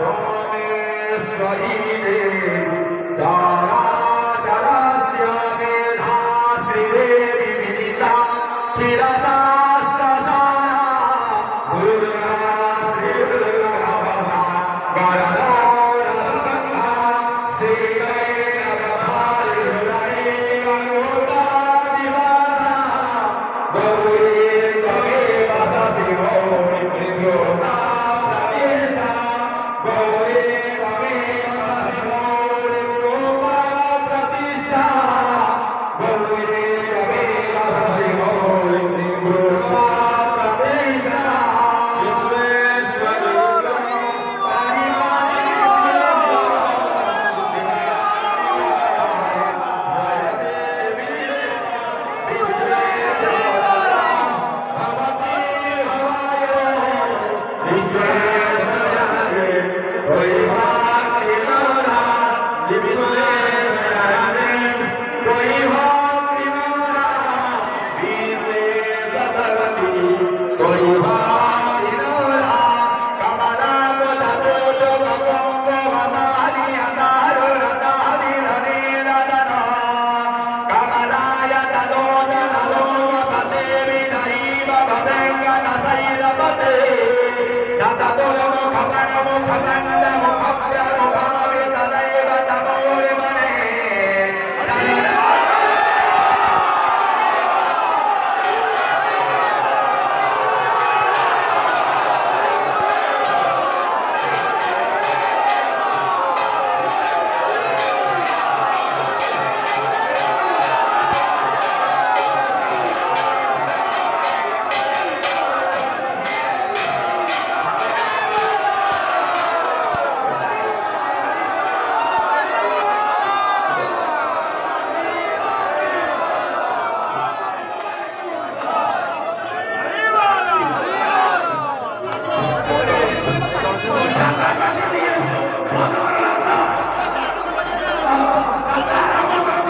परमेश्वरी देवी चराचरस्य मेधा श्रीदेवी विदिता क्षीरशास्त्रसारा दुर्गा श्रीदुर्गभसा गणराजसंघा श्रीवैष्णवभारती गणगोपादिवासा गौरी त्वमेव ससि गौरी त्रिगुणा प्रवेशा गौरी त्वमेव ससि गौरी रूपा प्रतिष्ठा गौरी त्वमेव ससि Gauri त्रिगुणा प्रवेशा Vishweshwari Santa Dora Mokha Mokha